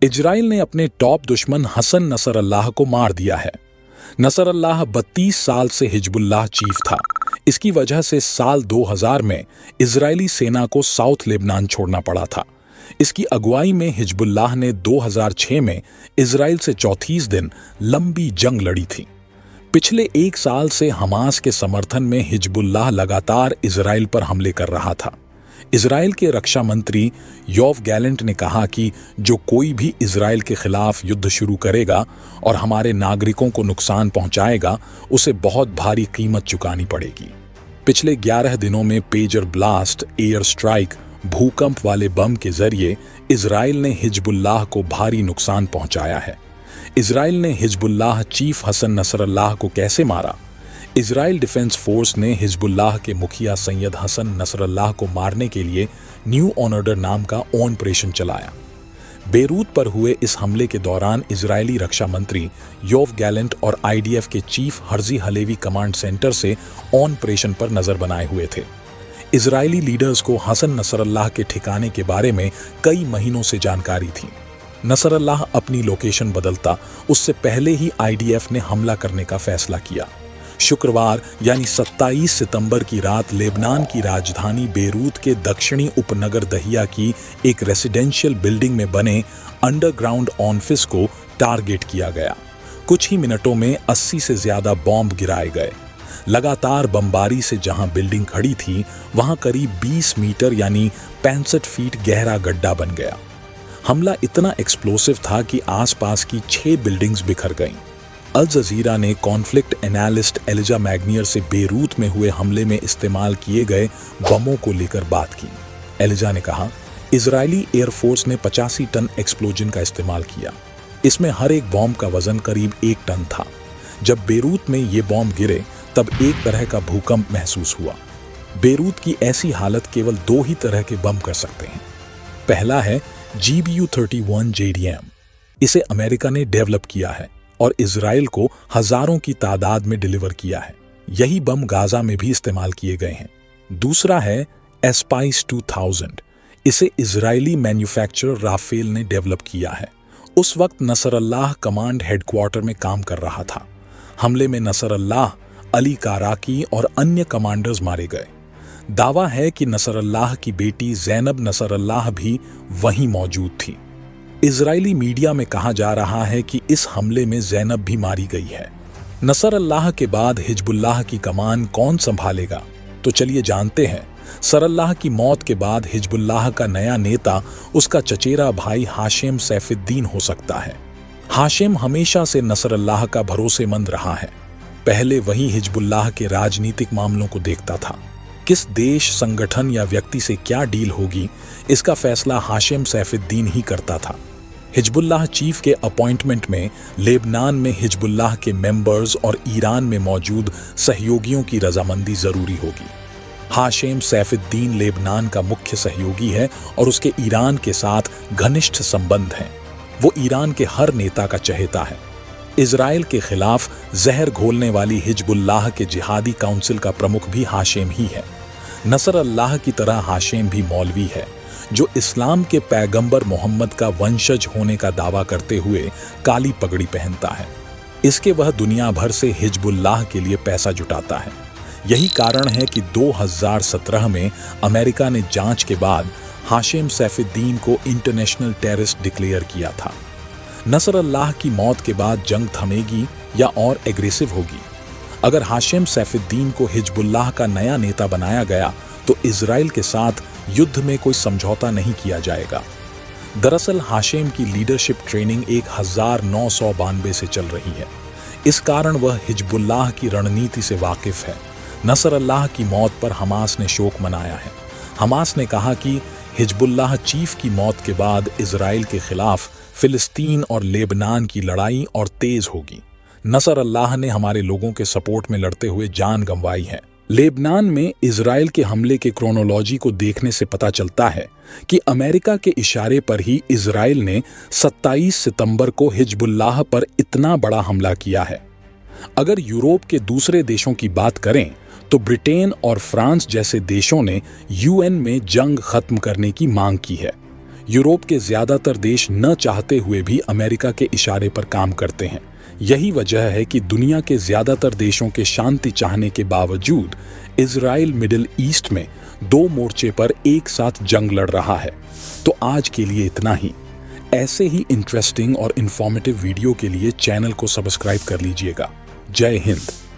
Israel ने अपने top दुश्मन हसन नसरल्लाह को मार दिया है। नसरल्लाह 32 साल से हिजबुल्लाह चीफ था। इसकी वजह से साल 2000 में इजरायली सेना को साउथ लेबनान छोड़ना पड़ा था। इसकी अगुवाई में हिजबुल्लाह ने 2006 में इजराइल से 34 दिन लंबी जंग लड़ी थी। पिछले एक साल से हमास के समर्थन में हिजबुल्लाह लगातार इजराइल पर हमले कर रहा था। इजराइल के रक्षा मंत्री योव गैलेंट ने कहा कि जो कोई भी इजराइल के खिलाफ युद्ध शुरू करेगा और हमारे नागरिकों को नुकसान पहुंचाएगा, उसे बहुत भारी कीमत चुकानी पड़ेगी। पिछले 11 दिनों में पेजर ब्लास्ट, एयर स्ट्राइक, भूकंप वाले बम के जरिए इजराइल ने हिजबुल्लाह को भारी नुकसान पहुंचाया है। इजराइल ने हिजबुल्लाह चीफ हसन नसरल्लाह को कैसे मारा? इजराइल डिफेंस फोर्स ने हिजबुल्लाह के मुखिया सैयद हसन नसरल्लाह को मारने के लिए न्यू ऑर्डर नाम का ऑपरेशन चलाया। बेरूत पर हुए इस हमले के दौरान इजरायली रक्षा मंत्री योव गैलेंट और आईडीएफ के chief Herzi Halevi command centre से ऑपरेशन पर नजर बनाए हुए थे। इजरायली लीडर्स को हसन नसरल्लाह के ठिकाने के बारे में कई महीनों से जानकारी थी। नसरल्लाह अपनी लोकेशन बदलता उससे पहले ही आईडीएफ ने हमला करने का फैसला किया। शुक्रवार यानी 27 सितंबर की रात लेबनान की राजधानी बेरूत के दक्षिणी उपनगर दहिया की एक रेसिडेंशियल बिल्डिंग में बने अंडरग्राउंड ऑफिस को टारगेट किया गया। कुछ ही मिनटों में 80 से ज्यादा बॉम्ब गिराए गए। लगातार बमबारी से जहां बिल्डिंग खड़ी थी, वहां करीब 20 मीटर यानी 65 फीट गहरा गड्ढा बन गया। हमला इतना एक्सप्लोसिव था कि आसपास की 6 बिल्डिंग्स बिखर गईं। अल जजीरा ने कॉन्फ्लिक्ट एनालिस्ट एलिजा मैग्नियर से बेरूत में हुए हमले में इस्तेमाल किए गए बमों को लेकर बात की। एलिजा ने कहा, इजरायली एयरफोर्स ने 85 टन एक्सप्लोजन का इस्तेमाल किया। इसमें हर एक बॉम्ब का वजन करीब 1 टन था। जब बेरूत में ये बॉम्ब गिरे तब एक तरह का भूकंप महसूस हुआ। बेरूत की ऐसी हालत केवल 2 ही तरह के बम कर सकते हैं। पहला है GBU-31 JDM। इसे अमेरिका ने डेवलप किया है और इजराइल को हजारों की तादाद में डिलीवर किया है। यही बम गाजा में भी इस्तेमाल किए गए हैं। दूसरा है एस्पाइस 2000। इसे इजरायली मैन्युफैक्चरर राफेल ने डेवलप किया है। उस वक्त नसरल्लाह कमांड हेडक्वार्टर में काम कर रहा था। हमले में नसरल्लाह, अली काराकी और अन्य कमांडर्स मारे गए। दावा है कि नसरल्लाह की बेटी ज़ैनब नसरल्लाह भी वहीं मौजूद थी। इजरायली मीडिया में कहा जा रहा है कि इस हमले में ज़ैनब भी मारी गई है। नसरल्लाह के बाद हिजबुल्लाह की कमान कौन संभालेगा? तो चलिए जानते हैं। सरल्लाह की मौत के बाद हिजबुल्लाह का नया नेता उसका चचेरा भाई हाशिम सैफुद्दीन हो सकता है। हाशिम हमेशा से नसरल्लाह का भरोसेमंद रहा है। पहले वही हिजबुल्लाह के राजनीतिक मामलों को देखता था। किस देश, संगठन या व्यक्ति से क्या डील होगी, इसका फैसला हाशिम सैफुद्दीन ही करता था। हिजबुल्लाह चीफ के अपॉइंटमेंट में लेबनान में हिजबुल्लाह के मेंबर्स और ईरान में मौजूद सहयोगियों की रजामंदी जरूरी होगी। हाशिम सैफुद्दीन लेबनान का मुख्य सहयोगी है और उसके ईरान के साथ घनिष्ठ संबंध हैं। वो ईरान के हर नेता का चहेता है। इजराइल के खिलाफ जहर घोलने वाली हिजबुल्लाह के जिहादी काउंसिल का प्रमुख भी हाशिम ही है। नसरल्लाह की तरह हाशिम भी मौलवी है, जो इस्लाम के पैगंबर मोहम्मद का वंशज होने का दावा करते हुए काली पगड़ी पहनता है। इसके वह दुनिया भर से हिजबुल्लाह के लिए पैसा जुटाता है। यही कारण है कि 2017 में अमेरिका ने जांच के बाद हाशिम सैफुद्दीन को इंटरनेशनल टेररिस्ट डिक्लेयर किया था। नसरल्लाह की मौत के बाद जंग थमेगी या और एग्रेसिव होगी? अगर हाशिम सैफुद्दीन को हिजबुल्लाह का नया नेता बनाया गया तो इजराइल के साथ युद्ध में कोई समझौता नहीं किया जाएगा। दरअसल हाशिम की लीडरशिप ट्रेनिंग 1992 से चल रही है। इस कारण वह हिजबुल्लाह की रणनीति से वाकिफ है। नसरल्लाह की मौत पर हमास ने शोक मनाया है। हमास ने कहा कि हिजबुल्लाह चीफ की मौत के बाद इजराइल के खिलाफ फिलिस्तीन और लेबनान की लड़ाई और तेज होगी। नसरल्लाह ने हमारे लोगों के सपोर्ट में लड़ते हुए जान गंवाई है। लेबनान में इजराइल के हमले के क्रोनोलॉजी को देखने से पता चलता है कि अमेरिका के इशारे पर ही इजराइल ने 27 सितंबर को हिजबुल्लाह पर इतना बड़ा हमला किया है। अगर यूरोप के दूसरे देशों की बात करें तो ब्रिटेन और फ्रांस जैसे देशों ने यूएन में जंग खत्म करने की मांग की है। यूरोप के ज्यादातर देश न चाहते हुए भी अमेरिका के इशारे पर काम करते हैं। यही वजह है कि दुनिया के ज्यादातर देशों के शांति चाहने के बावजूद इजराइल मिडिल ईस्ट में 2 मोर्चे पर एक साथ जंग लड़ रहा है। तो आज के लिए इतना ही। ऐसे ही इंटरेस्टिंग और इंफॉर्मेटिव वीडियो के लिए चैनल को सब्सक्राइब कर लीजिएगा। जय हिंद।